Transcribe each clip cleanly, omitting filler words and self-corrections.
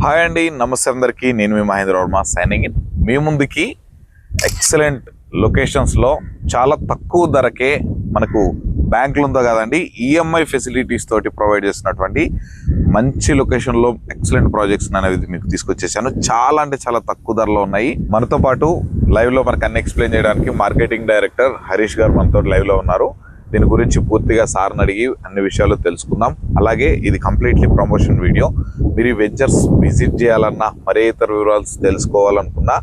Hi అండి, నమస్తే అందరికీ. నేను మీ మహేంద్ర వర్మ సైనింగ్ ఇన్. మీ ముందుకి ఎక్సలెంట్ లొకేషన్స్లో చాలా తక్కువ ధరకే మనకు బ్యాంకులు ఉందో కదండి, ఈఎంఐ ఫెసిలిటీస్ తోటి ప్రొవైడ్ చేస్తున్నటువంటి మంచి లొకేషన్లో ఎక్సలెంట్ ప్రాజెక్ట్స్ అనేది మీకు తీసుకొచ్చేసాను. చాలా అంటే చాలా తక్కువ ధరలో ఉన్నాయి. మనతో పాటు లైవ్లో మనకు అన్ని ఎక్స్ప్లెయిన్ చేయడానికి మార్కెటింగ్ డైరెక్టర్ హరీష్ గారు మనతో లైవ్లో ఉన్నారు. దీని గురించి పూర్తిగా సార్ని అడిగి అన్ని విషయాలు తెలుసుకుందాం. అలాగే ఇది కంప్లీట్లీ ప్రమోషన్ వీడియో. మీరు ఈ వెంచర్స్ విజిట్ చేయాలన్నా, మరే ఇతర వివరాలు తెలుసుకోవాలనుకున్నా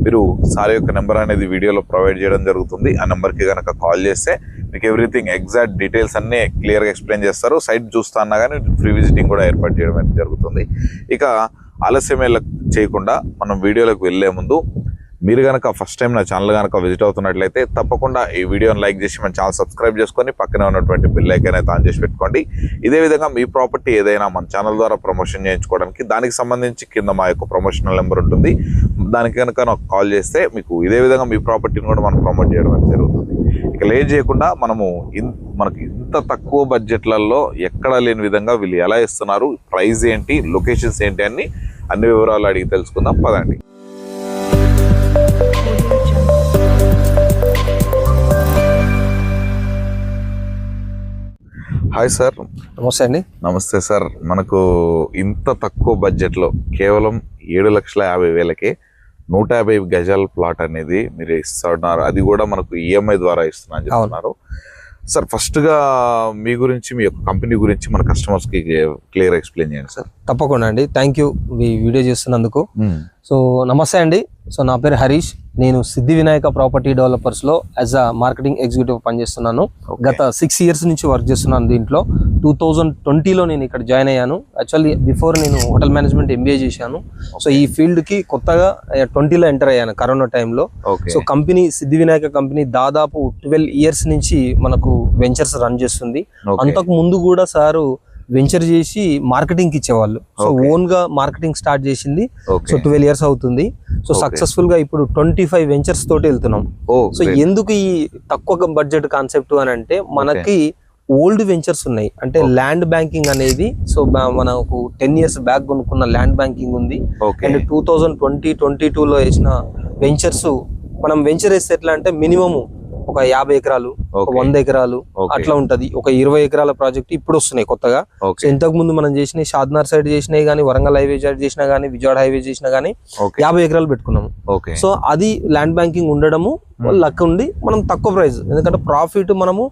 మీరు సార్ యొక్క నెంబర్ అనేది వీడియోలో ప్రొవైడ్ చేయడం జరుగుతుంది. ఆ నెంబర్కి కనుక కాల్ చేస్తే మీకు ఎవ్రీథింగ్ ఎగ్జాక్ట్ డీటెయిల్స్ అన్నీ క్లియర్గా ఎక్స్ప్లెయిన్ చేస్తారు. సైట్ చూస్తా అన్నా కానీ ఫ్రీ విజిటింగ్ కూడా ఏర్పాటు చేయడం అనేది జరుగుతుంది. ఇక ఆలస్యమే చేయకుండా మనం వీడియోలోకి వెళ్ళే ముందు, మీరు కనుక ఫస్ట్ టైం నా ఛానల్ కనుక విజిట్ అవుతున్నట్లయితే తప్పకుండా ఈ వీడియోని లైక్ చేసి మన ఛానల్ సబ్స్క్రైబ్ చేసుకొని పక్కనే ఉన్నటువంటి బెల్ ఐకాన్ అయితే ఆన్ చేసి పెట్టుకోండి. ఇదే విధంగా మీ ప్రాపర్టీ ఏదైనా మన ఛానల్ ద్వారా ప్రమోషన్ చేయించుకోవడానికి దానికి సంబంధించి కింద మా యొక్క ప్రమోషనల్ నెంబర్ ఉంటుంది. దానికి కనుక నాకు కాల్ చేస్తే మీకు ఇదే విధంగా మీ ప్రాపర్టీని కూడా మనం ప్రమోట్ చేయడం అనేది జరుగుతుంది. ఇక లేట్ చేయకుండా మనకి ఇంత తక్కువ బడ్జెట్లలో ఎక్కడా లేని విధంగా వీళ్ళు ఎలా ఇస్తున్నారు, ప్రైస్ ఏంటి, లొకేషన్స్ ఏంటి అన్ని వివరాలు అడిగి తెలుసుకుందాం. పదండి. Hi sir. నమస్తే అండి. నమస్తే సార్. మనకు ఇంత తక్కువ బడ్జెట్లో కేవలం 7,50,000కే 150 గజాల ప్లాట్ అనేది మీరు ఇస్తున్నారు. అది కూడా మనకు ఈఎంఐ ద్వారా ఇస్తున్నా అని చెప్తున్నారు. సార్, ఫస్ట్గా మీ గురించి, మీ యొక్క కంపెనీ గురించి మన కస్టమర్స్కి క్లియర్ ఎక్స్ప్లెయిన్ చేయండి సార్. తప్పకుండా అండి. థ్యాంక్ యూ మీ వీడియో చేస్తున్నందుకు. సో నమస్తే అండి. సో నా పేరు హరీష్. నేను సిద్ధి వినాయక ప్రాపర్టీ డెవలపర్స్లో యాజ్ అ మార్కెటింగ్ ఎగ్జిక్యూటివ్ పనిచేస్తున్నాను. గత 6 years నుంచి వర్క్ చేస్తున్నాను దీంట్లో. 2020లో నేను ఇక్కడ జాయిన్ అయ్యాను. యాక్చువల్లీ బిఫోర్ నేను హోటల్ మేనేజ్మెంట్ MBA చేశాను. సో ఈ ఫీల్డ్కి కొత్తగా 20లో ఎంటర్ అయ్యాను కరోనా టైంలో. సో కంపెనీ సిద్ధి వినాయక కంపెనీ దాదాపు 12 years నుంచి మనకు వెంచర్స్ రన్ చేస్తుంది. అంతకు ముందు కూడా సారు వెంచర్ చేసి మార్కెటింగ్ కి ఇచ్చేవాళ్ళు. సో ఓన్ గా మార్కెటింగ్ స్టార్ట్ చేసింది. సో 12 years అవుతుంది. సో సక్సెస్ఫుల్ గా ఇప్పుడు 25 వెంచర్స్ తోటి వెళ్తున్నాం. సో ఎందుకు ఈ తక్కువ బడ్జెట్ కాన్సెప్ట్ అని అంటే, మనకి ఓల్డ్ వెంచర్స్ ఉన్నాయి. అంటే ల్యాండ్ బ్యాంకింగ్ అనేది, సో మనకు 10 years బ్యాక్ కొనుక్కున్న ల్యాండ్ బ్యాంకింగ్ ఉంది. అండ్ 2020-22లో వేసిన వెంచర్స్, మనం వెంచర్ వేస్తే ఎట్లా అంటే మినిమం ఒక 50 ఎకరాలు, 100 ఎకరాలు అట్లా ఉంటది. ఒక 20 ఎకరాల ప్రాజెక్ట్ ఇప్పుడు వస్తున్నాయి కొత్తగా. సో ఇంతకు ముందు మనం చేసిన షాద్నార్ సైడ్ చేసినాయి కానీ, వరంగల్ హైవే సైడ్ చేసినా కానీ, విజయవాడ హైవే చేసినా కానీ 50 ఎకరాలు పెట్టుకున్నాము. సో అది ల్యాండ్ బ్యాంకింగ్ ఉండడము లక్ ఉండి మనం తక్కువ ప్రైస్, ఎందుకంటే ప్రాఫిట్ మనము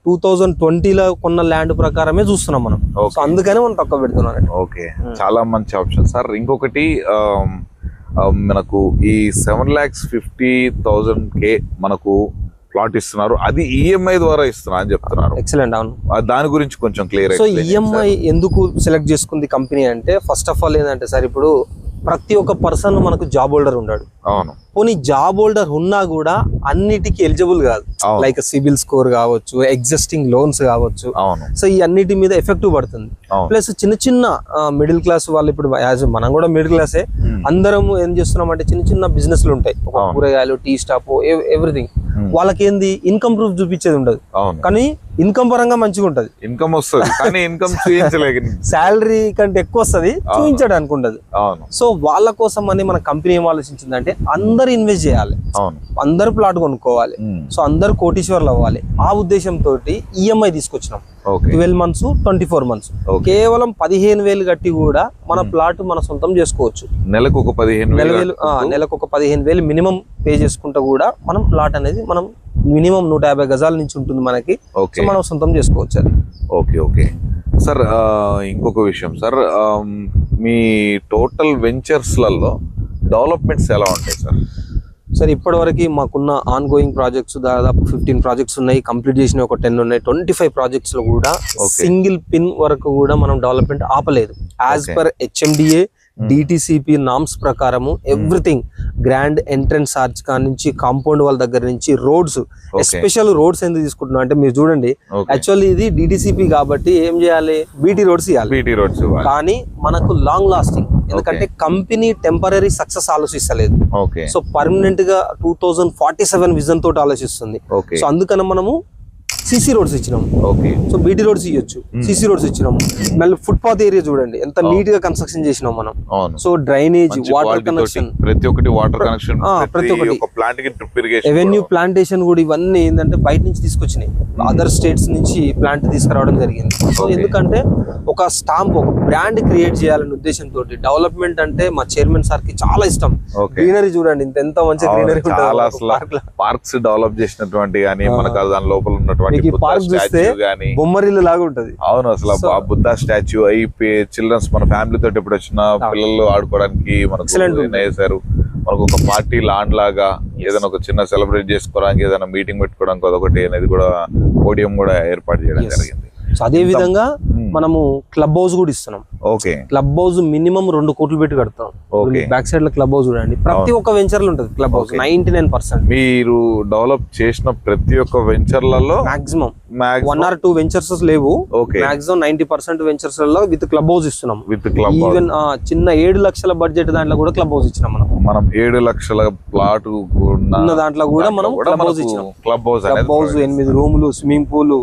2020లో కొన్న ల్యాండ్ ప్రకారమే చూస్తున్నాం మనం. సో అందుకనే మనం తక్కువ పెడుతున్నాం. ఓకే, చాలా మంచి ఆప్షన్ సార్. ఇంకొకటి, మనకు ఈ 7,50,000కే మనకు ప్లాట్ ఇస్తున్నారు. అది ఈఎంఐ ద్వారా ఇస్తున్నా అని చెప్తున్నారు. ఎక్సలెంట్. అవును, దాని గురించి కొంచెం క్లియర్. సో ఈఎంఐ ఎందుకు సెలెక్ట్ చేసుకుంది కంపెనీ అంటే, ఫస్ట్ ఆఫ్ ఆల్ ఏంటంటే సార్, ఇప్పుడు ప్రతి ఒక్క పర్సన్ మనకు జాబ్ హోల్డర్ ఉన్నాడు. అవును. పోనీ జాబ్ హోల్డర్ ఉన్నా కూడా అన్నిటికీ ఎలిజిబుల్ కాదు. లైక్ సిబిల్ స్కోర్ కావచ్చు, ఎగ్జిస్టింగ్ లోన్స్ కావచ్చు. సో ఈ అన్నిటి మీద ఎఫెక్టివ్ పడుతుంది. ప్లస్ చిన్న చిన్న మిడిల్ క్లాస్ వాళ్ళు, ఇప్పుడు మనం కూడా మిడిల్ క్లాసే, అందరం ఏం చేస్తున్నాం అంటే చిన్న చిన్న బిజినెస్లు ఉంటాయి, కూరగాయలు, టీ స్టాప్, ఎవ్రీథింగ్. వాళ్ళకి ఏంది ఇన్కమ్ ప్రూఫ్ చూపించేది ఉండదు, కానీ ఇన్కమ్ పరంగా మంచిగా ఉంటది. ఇన్కమ్ వస్తుంది కానీ ఇన్కమ్ చూపించలేదు, శాలరీ కంటే ఎక్కువ వస్తుంది, చూపించడానికి ఉండదు. సో వాళ్ళ కోసం అని మన కంపెనీ ఏం ఆలోచించిందంటే, అందరు ఇన్వెస్ట్ చేయాలి, అందరు ప్లాట్ కొనుక్కోవాలి, సో అందరు కోటీశ్వర్లు అవ్వాలి. ఆ ఉద్దేశంతో ఈఎంఐ తీసుకొచ్చినాం. 12 months, 24 months. కేవలం 15,000 కట్టి కూడా మన ప్లాట్ మన సొంతం చేసుకోవచ్చు. నెలకు ఒక 15,000 మినిమం పే చేసుకుంటా కూడా మనం ప్లాట్ అనేది మనం మినిమం 150 గజాల నుంచి ఉంటుంది మనకి. మనం సొంతం చేసుకోవచ్చు అది. Okay okay sir. ఇంకొక విషయం సార్, మీ టోటల్ వెంచర్స్లలో డెవలప్మెంట్స్ ఎలా ఉంటాయి సార్? సార్, ఇప్పటివరకు మాకున్న ఆన్ గోయింగ్ ప్రాజెక్ట్స్ దాదాపు 15 ప్రాజెక్ట్స్ ఉన్నాయి. కంప్లీట్ చేసిన ఒక 10 ఉన్నాయి. 25 ప్రాజెక్ట్స్ లో కూడా సింగిల్ పిన్ వరకు కూడా మనం డెవలప్మెంట్ ఆపలేదు. As per HMDA DTCP norms ప్రకారము ఎవ్రీథింగ్, గ్రాండ్ ఎంట్రన్స్ ఆర్చ్ కా నుంచి కాంపౌండ్ వాళ్ళ దగ్గర నుంచి రోడ్స్, ఎస్పెషల్ రోడ్స్ ఎందుకు తీసుకుంటున్నాం అంటే, మీరు చూడండి, యాక్చువల్లీ ఇది DTCP కాబట్టి ఏం చేయాలి, BT రోడ్స్ ఇవ్వాలి. కానీ మనకు లాంగ్ లాస్టింగ్, ఎందుకంటే కంపెనీ టెంపరీ సక్సెస్ ఆలోచిస్తలేదు. సో పర్మనెంట్ గా 2047 విజన్ తోటి ఆలోచిస్తుంది. సో అందుకని మనము సిసి రోడ్స్ ఇచ్చినాం. ఓకే. సో బీటీ రోడ్స్ ఇవ్వచ్చు, సిసి రోడ్స్ ఇచ్చినాము. మళ్ళీ ఫుట్పాత్ ఏరియా చూడండి ఎంత నీట్ గా కన్స్ట్రక్షన్ చేసినాం మనం. సో డ్రైనేజ్, వాటర్ కనెక్షన్, ప్రతి ఒక్కటి వాటర్ కనెక్షన్, ప్రతి ఒక్కటి ప్లాంట్ కి డ్రిప్ ఇరిగేషన్, రెవెన్యూ ప్లాంటేషన్ కూడా ఇవన్నీ ఏంటంటే బయట నుంచి తీసుకొచ్చినాయి, అదర్ స్టేట్స్ నుంచి ప్లాంట్ తీసుకురావడం జరిగింది. సో ఎందుకంటే ఒక స్టాంప్, ఒక బ్రాండ్ క్రియేట్ చేయాలనే ఉద్దేశంతో డెవలప్మెంట్ అంటే మా చైర్మన్ సార్ కి చాలా ఇష్టం. గ్రీనరీ చూడండి ఎంత మంచి గ్రీనరీ ఉంటుంది. పార్క్స్ డెవలప్ చేసినటువంటి కానీ మనకు దాని లోపల ఉన్నటువంటి పార్క్ చూస్తే బొమ్మరిల్లు లాగా ఉంటది. అవును, అసలు ఆ బుద్ధ స్టాచ్యూ అయి చిల్డ్రన్స్ మన ఫ్యామిలీ తోటి ఎప్పుడు వచ్చిన పిల్లలు ఆడుకోవడానికి మనకు వేశారు. మనకు ఒక పార్టీ లాండ్ లాగా ఏదైనా ఒక చిన్న సెలబ్రేట్ చేసుకోవడానికి, ఏదైనా మీటింగ్ పెట్టుకోవడానికి అదొకటి అనేది కూడా పోడియం కూడా ఏర్పాటు చేయడం జరిగింది. సో అదే విధంగా మనము క్లబ్ హౌస్ కూడా ఇస్తున్నాం. ఓకే. క్లబ్ హౌస్ మినిమం 2 కోట్లు పెట్టి కడతాం. బ్యాక్ సైడ్ లో క్లబ్ హౌస్ చూడండి, ప్రతి ఒక్క వెంచర్ లో ఉంటుంది క్లబ్ హౌస్. 99% మీరు డెవలప్ చేసిన ప్రతి ఒక్క వెంచర్లలో మాక్సిమం 1 or 2 వెంచర్స్ లేవు. మాక్సిమం 90% వెంచర్స్ లో విత్ క్లబ్ హౌస్ ఇస్తున్నాం. విత్ క్లబ్ ఈవెన్ చిన్న 7 లక్షల బడ్జెట్ దాంట్లో కూడా క్లబ్ హౌస్ ఇచ్చినాం. మనం 7 లక్షల ప్లాట్ ఉన్న దాంట్లో కూడా మనం క్లబ్ హౌస్ ఇచ్చినాం. క్లబ్ హౌస్ 8 రూములు, స్విమ్మింగ్ పూల్,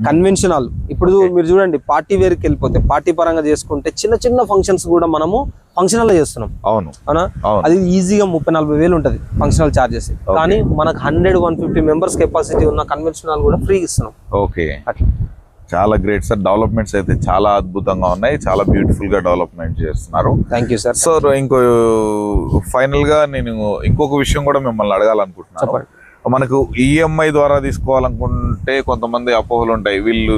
కన్వెన్షన్ హాల్. ఇప్పుడు మీరు చూడండి, పార్టీ వేర్ కి వెళ్ళిపోతే పార్టీ పరంగా చేసుకుంటే చిన్న చిన్న ఫంక్షన్స్ కూడా మనము ఫంక్షన్ హాల్ చేస్తున్నాం. అవునా, అది ఈజీగా 30-40 వేలు ఉంటది ఫంక్షన్ హాల్ చార్జెస్. కానీ మనకు 100-150 మెంబర్స్ కెపాసిటీ ఉన్న కన్వెన్షన్ హాల్ కూడా ఫ్రీ ఇస్తున్నాం. ఓకే, చాలా గ్రేట్ సార్. డెవలప్మెంట్స్ అయితే చాలా అద్భుతంగా ఉన్నాయి, చాలా బ్యూటిఫుల్ గా డెవలప్మెంట్ చేస్తున్నారు. Thank you sir. Sir final గా నేను ఇంకొక విషయం కూడా మిమ్మల్ని అడగాలనుకుంటున్నాను. చెప్పండి. మనకు ఈఎంఐ ద్వారా తీసుకోవాలనుకుంటే కొంతమంది అపోహలు ఉంటాయి. వీళ్ళు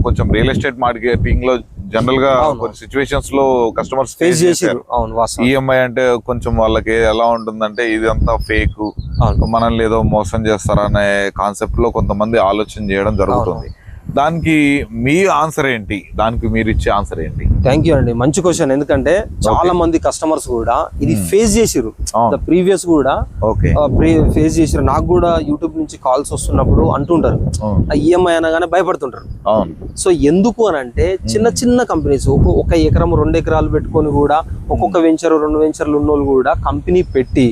కొంచెం రియల్ ఎస్టేట్ మార్కెటింగ్ లో జనరల్ గా కొన్ని సిచ్యువేషన్స్ లో కస్టమర్స్ ఫేస్ చేశారు. ఈఎంఐ అంటే కొంచెం వాళ్ళకి ఎలా ఉంటుందంటే ఇదంతా ఫేక్, మనల్ని ఏదో మోసం చేస్తారనే కాన్సెప్ట్ లో కొంతమంది ఆలోచన చేయడం జరుగుతుంది. దానికి మీ ఆన్సర్ ఏంటి? దానికి మీరు ఇచ్చే ఆన్సర్ ఏంటి? థ్యాంక్ యూ అండి, మంచి క్వశ్చన్. ఎందుకంటే చాలా మంది కస్టమర్స్ కూడా ఇది ఫేస్ చేసిరు, ప్రీవియస్ కూడా ఫేస్ చేసిరు. నాకు కూడా యూట్యూబ్ నుంచి కాల్స్ వస్తున్నప్పుడు అంటుంటారు ఈఎంఐ అనగానే భయపడుతుంటారు. సో ఎందుకు అని అంటే చిన్న చిన్న కంపెనీస్ 1 ఎకరం 2 ఎకరాలు పెట్టుకొని కూడా ఒక్కొక్క వెంచర్ 2 వెంచర్లు ఉన్నోళ్ళు కూడా కంపెనీ పెట్టి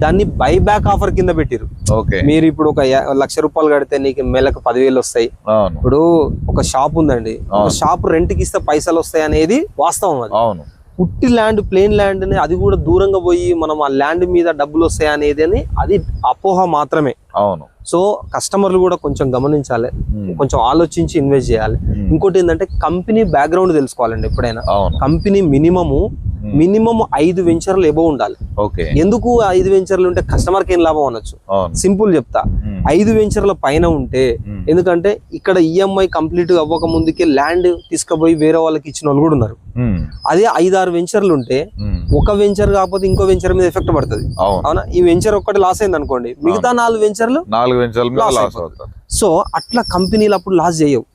దాన్ని బై బ్యాక్ ఆఫర్ కింద పెట్టిరు. మీరు ఇప్పుడు 1 లక్ష రూపాయలు కడితే నీకు నెలకు 10,000 వస్తాయి. ఇప్పుడు ఒక షాప్ ఉందండి, ఒక షాప్ రెంట్ కి ఇస్తే పైసలు వస్తాయి అనేది వాస్తవం. అది పుట్టి ల్యాండ్, ప్లేన్ ల్యాండ్ ని అది కూడా దూరంగా పోయి మనం ఆ ల్యాండ్ మీద డబ్బులు వస్తాయి అనేది అది అపోహ మాత్రమే. సో కస్టమర్లు కూడా కొంచెం గమనించాలి, కొంచెం ఆలోచించి ఇన్వెస్ట్ చేయాలి. ఇంకోటి ఏంటంటే కంపెనీ బ్యాక్గ్రౌండ్ తెలుసుకోవాలండి. ఎప్పుడైనా కంపెనీ మినిమం 5 వెంచర్లు ఎబో ఉండాలి. ఎందుకు 5 వెంచర్లు ఉంటే కస్టమర్ కి ఏం లాభం అనొచ్చు. సింపుల్ చెప్తా, 5 వెంచర్ల పైన ఉంటే, ఎందుకంటే ఇక్కడ ఈఎంఐ కంప్లీట్ అవ్వక ముందుకే ల్యాండ్ తీసుకుపోయి వేరే వాళ్ళకి ఇచ్చిన వాళ్ళు కూడా ఉన్నారు. అదే 5-6 వెంచర్లు ఉంటే ఒక వెంచర్ కాకపోతే ఇంకో వెంచర్ మీద ఎఫెక్ట్ పడుతుంది. అవునా, ఈ వెంచర్ ఒక్కటి లాస్ అయింది అనుకోండి, మిగతా 4 వెంచర్లు లాస్ అవుతాయి. సో అట్లా కంపెనీలు అప్పుడు లాస్ చేయవు.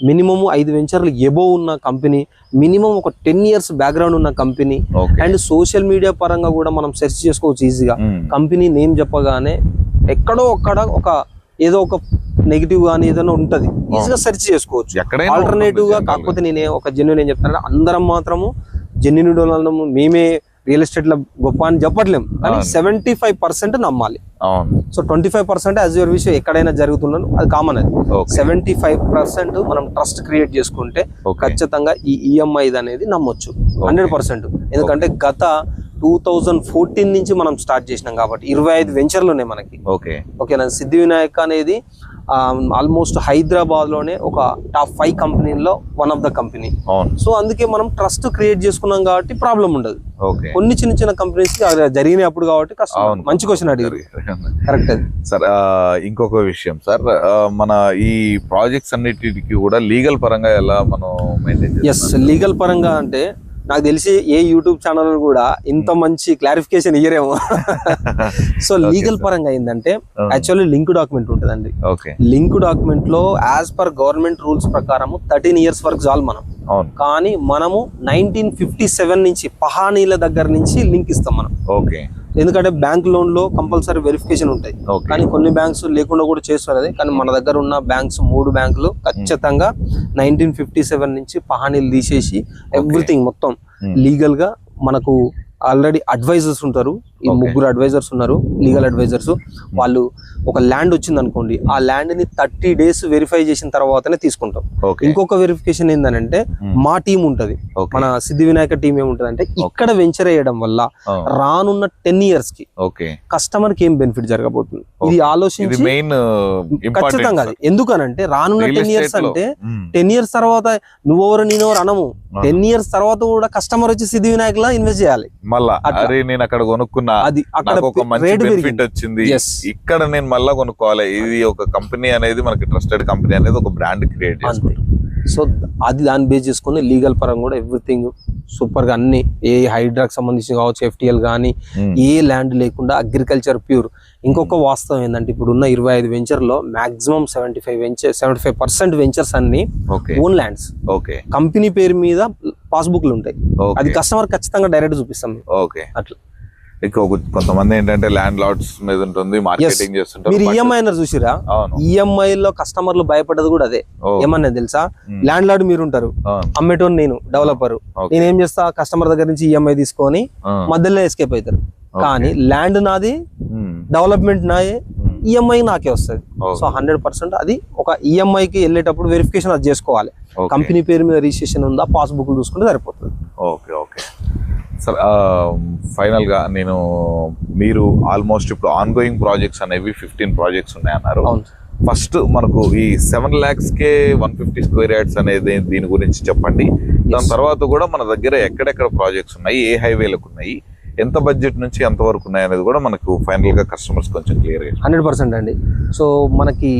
మినిమం 5 వెంచర్లు ఎబో ఉన్న కంపెనీ, మినిమం ఒక 10 years బ్యాక్గ్రౌండ్ ఉన్న కంపెనీ, అండ్ సోషల్ మీడియా పరంగా కూడా మనం సెర్చ్ చేసుకోవచ్చు ఈజీగా. కంపెనీ నేమ్ చెప్పగానే ఎక్కడో ఒక ఏదో ఒక నెగిటివ్ గానీ ఏదైనా ఉంటది, ఈజీగా సెర్చ్ చేసుకోవచ్చు ఆల్టర్నేటివ్ గా. కాకపోతే నేను ఒక జెన్యున్ ఏం చెప్తానంటే, అందరం మాత్రము జెన్యున్ మేమే రియల్ ఎస్టేట్ లో గొప్ప అని చెప్పట్లేం, కానీ 75% నమ్మాలి. సో 25% యాజ్ యువర్ విషయం ఎక్కడైనా జరుగుతున్నాను, అది కామన్. అది 75% మనం ట్రస్ట్ క్రియేట్ చేసుకుంటే ఖచ్చితంగా ఈ ఈఎంఐ అనేది నమ్మొచ్చు 100%. ఎందుకంటే గత 2014 నుంచి మనం స్టార్ట్ చేసినాం కాబట్టి 25 వెంచర్లు ఉన్నాయి మనకి. ఓకేనా, సిద్ధి వినాయక్ అనేది ఆల్మోస్ట్ హైదరాబాద్ లోనే ఒక టాప్ 5 కంపెనీల్లో 1 of the కంపెనీ. సో అందుకే మనం ట్రస్ట్ క్రియేట్ చేసుకున్నాం కాబట్టి ప్రాబ్లం ఉండదు. కొన్ని చిన్న కంపెనీస్ జరిగినప్పుడు కాబట్టి కష్టం. మంచి క్వశ్చన్ అడిగారు, కరెక్ట్. సార్ ఇంకొక విషయం సార్, మన ఈ ప్రాజెక్ట్స్ అన్నిటికి కూడా లీగల్ పరంగా ఎలా మనం మెయింటైన్ చేస్తాం? ఎస్, లీగల్ పరంగా అంటే నాకు తెలిసి ఏ యూట్యూబ్ ఛానల్ కూడా ఇంత మంచి క్లారిఫికేషన్ ఇయ్యరేమో. సో లీగల్ పరంగా ఏంటంటే యాక్చువల్లీ లింక్ డాక్యుమెంట్ ఉంటుందండి. లింక్ డాక్యుమెంట్ లో యాజ్ పర్ గవర్నమెంట్ రూల్స్ ప్రకారం 13 years వరకు చాలు మనం. కానీ మనము 1957 నుంచి పహానీల దగ్గర నుంచి లింక్ ఇస్తాం మనం. ఎందుకంటే బ్యాంక్ లోన్ లో కంపల్సరీ వెరిఫికేషన్ ఉంటాయి, కానీ కొన్ని బ్యాంక్స్ లేకుండా కూడా చేస్తున్నది. కానీ మన దగ్గర ఉన్న బ్యాంక్స్ 3 బ్యాంకులు ఖచ్చితంగా 1957 నుంచి పహానీలు తీసేసి ఎవ్రీథింగ్ మొత్తం లీగల్ గా మనకు ఆల్రెడీ అడ్వైజర్స్ ఉంటారు. ఈ 3 అడ్వైజర్స్ ఉన్నారు, లీగల్ అడ్వైజర్స్. వాళ్ళు ఒక ల్యాండ్ వచ్చింది అనుకోండి, ఆ ల్యాండ్ ని 30 days వెరిఫై చేసిన తర్వాతనే తీసుకుంటాం. ఓకే. ఇంకొక వెరిఫికేషన్ ఏంటంటే మా టీం ఉంటది, ఓకే. మన సిద్ధి వినాయక టీం ఏముంటది అంటే ఇక్కడ వెంచర్ అయ్యడం వల్ల రానున్న 10 years కి ఓకే కస్టమర్ కి ఏం బెనిఫిట్ జరగబోతుంది ఇది ఆలోచించి మెయిన్ ఖచ్చితంగా అది. ఎందుకనంటే రానున్న 10 years అంటే 10 years తర్వాత నువ్వెవరు నేనెవరు అనము, 10 years తర్వాత కూడా కస్టమర్ వచ్చి సిద్ధి వినాయక్ లా ఇన్వెస్ట్ చేయాలి. మళ్ళా అరే నేను అక్కడ కొనుక్కున్నా, అది అక్కడ నాకు ఒక మంచి రేట్ బెనిఫిట్ వచ్చింది, ఇక్కడ నేను మళ్ళా కొనుక్కోవాలి. ఇది ఒక కంపెనీ అనేది మనకి ట్రస్టెడ్ కంపెనీ అనేది ఒక బ్రాండ్ క్రియేట్ చేసుకుంటాం. సో అది దాన్ని బేస్ చేసుకుని లీగల్ పరంగా కూడా ఎవ్రీథింగ్ సూపర్ గా అన్ని, ఏ హైడ్రాక్ సంబంధించి కావచ్చు, FTL కానీ ఏ ల్యాండ్ లేకుండా అగ్రికల్చర్ ప్యూర్. ఇంకొక వాస్తవం ఏంటంటే ఇప్పుడు ఉన్న 25 వెంచర్ లో మాక్సిమం 75% వెంచర్స్ అన్ని ఓన్ ల్యాండ్స్. ఓకే. కంపెనీ పేరు మీద పాస్బుక్లు ఉంటాయి, అది కస్టమర్ ఖచ్చితంగా డైరెక్ట్ చూపిస్తాం. ఓకే. అట్లా కొంతమంది ఏంటంటే ల్యాండ్ లార్డ్స్ మీద ఉంటుంది, మార్కెటింగ్ చేస్తుంటారు. మీరు ఈఎంఐ అన్నారు చూసిరా, ఈఎంఐ లో కస్టమర్లు భయపడ్డది కూడా అదే. ఏమన్నా తెలుసా, ల్యాండ్ లార్డ్ మీరు ఉంటారు, అమ్మేటోని నేను డెవలపర్, నేనేం చేస్తా కస్టమర్ దగ్గర నుంచి ఈఎంఐ తీసుకొని మధ్యలో ఎస్కేప్ అవుతారు. కానీ ల్యాండ్ నాది, డెవలప్మెంట్ నాయే, ఈఎంఐ నాకే వస్తుంది. సో 100% అది ఒక ఈఎంఐకి వెళ్ళేటప్పుడు వెరిఫికేషన్ అది చేసుకోవాలి. కంపెనీ పేరు మీద రిజిస్ట్రేషన్ ఉందా, పాస్బుక్ చూసుకుంటే సరిపోతుంది. ఓకే. ఓకే సార్, ఫైనల్ గా మీరు ఆల్మోస్ట్ ఇప్పుడు ఆన్ గోయింగ్ ప్రాజెక్ట్స్ అనేవి 15 ప్రాజెక్ట్స్ ఉన్నాయన్నారు. ఫస్ట్ మనకు ఈ 7 lakhs కే 150 square yards అనేది దీని గురించి చెప్పండి. దాని తర్వాత కూడా మన దగ్గర ఎక్కడెక్కడ ప్రాజెక్ట్స్ ఉన్నాయి, ఏ హైవేలకు ఉన్నాయి, ఎంత బడ్జెట్ నుంచి ఎంత వరకు ఉన్నాయి అనేది కూడా మనకు ఫైనల్ గా కస్టమర్స్ కొంచెం క్లియర్ గా. 100% అండి. సో మనకి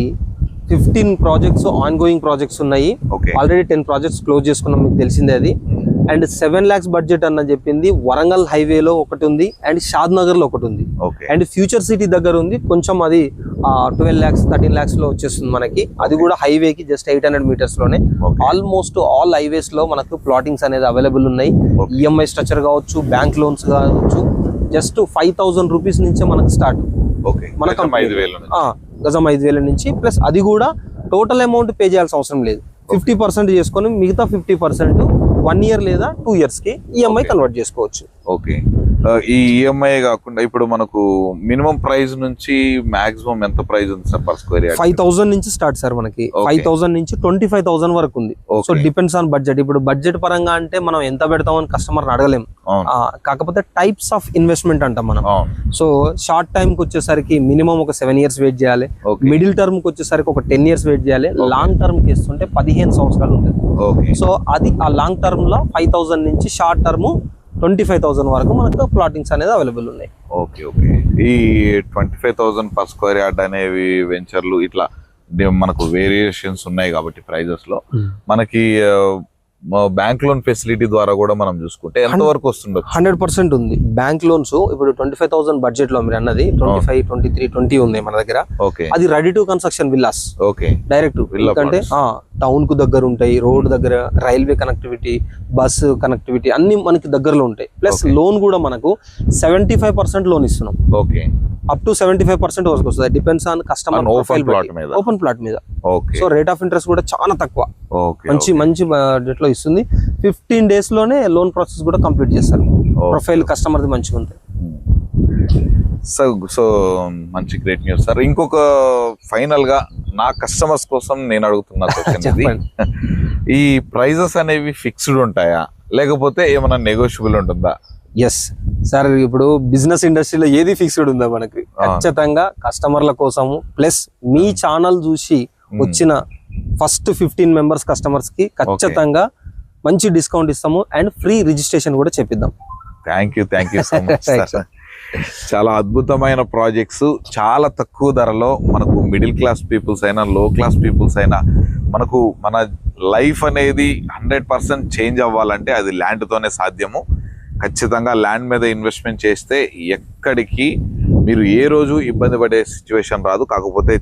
15 ప్రాజెక్ట్స్ ఆన్ గోయింగ్ ప్రాజెక్ట్స్ ఉన్నాయి. ఆల్రెడీ 10 ప్రాజెక్ట్స్ క్లోజ్ చేసుకున్నాం, మీకు తెలిసిందే అది. అండ్ 7 lakhs బడ్జెట్ అన్న చెప్పింది వరంగల్ హైవేలో ఒకటి ఉంది, అండ్ షాద్ నగర్ లో ఒకటి ఉంది, అండ్ ఫ్యూచర్ సిటీ దగ్గర ఉంది కొంచెం, అది 12 lakhs 13 lakhs లో వచ్చేస్తుంది మనకి. అది కూడా హైవేకి జస్ట్ 800 meters లోనే. ఆల్మోస్ట్ ఆల్ హైవేస్ లో మనకు ప్లాటింగ్స్ అనేది అవైలబుల్ ఉన్నాయి. ఈఎంఐ స్ట్రక్చర్ కావచ్చు, బ్యాంక్ లోన్స్ కావచ్చు, జస్ట్ 5,000 rupees నుంచే మనకు స్టార్ట్. మన గజం 5,000 నుంచి, ప్లస్ అది కూడా టోటల్ అమౌంట్ పే చేయాల్సిన అవసరం లేదు. 50% చేసుకొని మిగతా 50% 1 year లేదా 2 years కి ఈఎంఐ కన్వర్ట్ చేసుకోవచ్చు. ఓకే. ఈ ఈఎంఐ కాకుండా ఇప్పుడు మనకు మినిమం ప్రైస్ నుంచి మాక్సిమం ఎంత ప్రైస్ ఉంది సార్ పర్ స్క్వేర్ యార్డ్? 5,000 నుంచి స్టార్ట్ సార్ మనకి. 5,000 నుంచి 25,000 వరకు ఉంది. So depends on budget. ఇప్పుడు బడ్జెట్ పరంగా అంటే మనం ఎంత పెడతామని కస్టమర్ అడగలేం. కాకపోతే టైప్స్ ఆఫ్ ఇన్వెస్ట్మెంట్ అంటాం మనం. సో షార్ట్ టైం కి వచ్చేసరికి మినిమం ఒక 7 years వెయిట్ చేయాలి, మిడిల్ టర్మ్ కి వచ్చేసరికి ఒక 10 years వెయిట్ చేయాలి, లాంగ్ టర్మ్ కి ఇస్తుంటే 15 సంవత్సరాలు ఉంటుంది. సో అది ఆ లాంగ్ టర్మ్ లో 5,000 నుంచి షార్ట్ టర్మ్ 25,000 వరకు మనకు ప్లాటింగ్స్ అనేది అవైలబుల్ ఉన్నాయి. ఓకే. ఓకే. ఈ 25,000 పర్ స్క్వేర్ యార్డ్ అనేవి వెంచర్లు ఇట్లా మనకు వేరియేషన్స్ ఉన్నాయి కాబట్టి ప్రైజెస్ లో మనకి బ్యాంక్ లోన్ ఫెసిలిటీ ద్వారా కూడా మనం చూసుకుంటే ఎంత వరకు వస్తుండొచ్చు? 100% ఉంది బ్యాంక్ లోన్స్. ఇప్పుడు 25,000 బడ్జెట్ లో మీరు అన్నది 25, 23, 20 ఉంది మన దగ్గర. అది ready to construction villas. Okay. Direct ఎందుకంటే టౌన్ కు దగ్గర ఉంటాయి, రోడ్ దగ్గర, రైల్వే కనెక్టివిటీ, బస్ కనెక్టివిటీ అన్ని మనకి దగ్గరలో ఉంటాయి. ప్లస్ లోన్ కూడా మనకు 75% లోన్ ఇస్తున్నాం. ఓకే. అప్ టు 75% వరకు వస్తుంది. Depends on customer open plot మీద. సో రేట్ ఆఫ్ ఇంట్రెస్ట్ కూడా చాలా తక్కువ, మంచి బడ్జెట్ లో ఇస్తుంది. 15 days లోనే లోన్ ప్రాసెస్ కూడా కంప్లీట్ చేస్తారు. ప్రొఫైల్ కస్టమర్ ది మంచిగా ఉంటుంది. సో మంచి గ్రేట్ న్యూస్ సార్. ఇంకొక ఫైనల్ గా నా కస్టమర్స్ కోసం నేను అడుగుతున్నా క్వశ్చన్ ఇది, ఈ ప్రైజెస్ అనేవి ఫిక్స్డ్ ఉంటాయా లేకపోతే ఏమైనా నెగోషియబుల్ ఉంటుందా? ఎస్ సార్, ఇప్పుడు బిజినెస్ ఇండస్ట్రీలో ఏది ఫిక్స్డ్ ఉందా మనకి? ఖచ్చితంగా కస్టమర్ల కోసము, ప్లస్ మీ ఛానల్ చూసి వచ్చిన ఫస్ట్ 15 members కస్టమర్స్ కి ఖచ్చితంగా మంచి డిస్కౌంట్ ఇస్తాము అండ్ ఫ్రీ రిజిస్ట్రేషన్ కూడా చెప్పిద్దాం. Thank you so much sir. చాలా అద్భుతమైన ప్రాజెక్ట్స్, చాలా తక్కువ ధరలో మనకు మిడిల్ క్లాస్ పీపుల్స్ అయినా, లో క్లాస్ పీపుల్స్ అయినా, మనకు మన లైఫ్ అనేది 100% చేంజ్ అవ్వాలంటే అది ల్యాండ్తోనే సాధ్యము. ఖచ్చితంగా ల్యాండ్ మీద ఇన్వెస్ట్మెంట్ చేస్తే ఎక్కడికి మీరు ఏ రోజు ఇబ్బంది పడే సిచ్యువేషన్ రాదు. కాకపోతే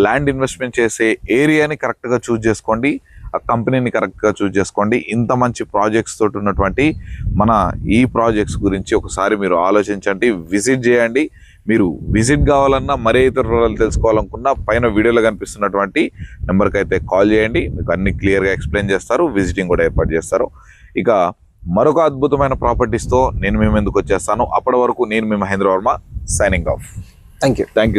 ల్యాండ్ ఇన్వెస్ట్మెంట్ చేసే ఏరియాని కరెక్ట్గా చూజ్ చేసుకోండి, ఆ కంపెనీని కరెక్ట్గా చూజ్ చేసుకోండి. ఇంత మంచి ప్రాజెక్ట్స్ తోటి ఉన్నటువంటి మన ఈ ప్రాజెక్ట్స్ గురించి ఒకసారి మీరు ఆలోచించండి, విజిట్ చేయండి. మీరు విజిట్ కావాలన్నా, మరే ఇతర వివరాలు తెలుసుకోవాలనుకున్నా పైన వీడియోలో కనిపిస్తున్నటువంటి నెంబర్కి అయితే కాల్ చేయండి. మీకు అన్ని క్లియర్గా ఎక్స్ప్లెయిన్ చేస్తారు, విజిటింగ్ కూడా ఏర్పాటు చేస్తారు. ఇక మరొక అద్భుతమైన ప్రాపర్టీస్తో నేను మీ ముందుకు వచ్చేస్తాను. అప్పటి వరకు నేను మీ Mahendra Varma, signing off. Thank you. Thank you so much.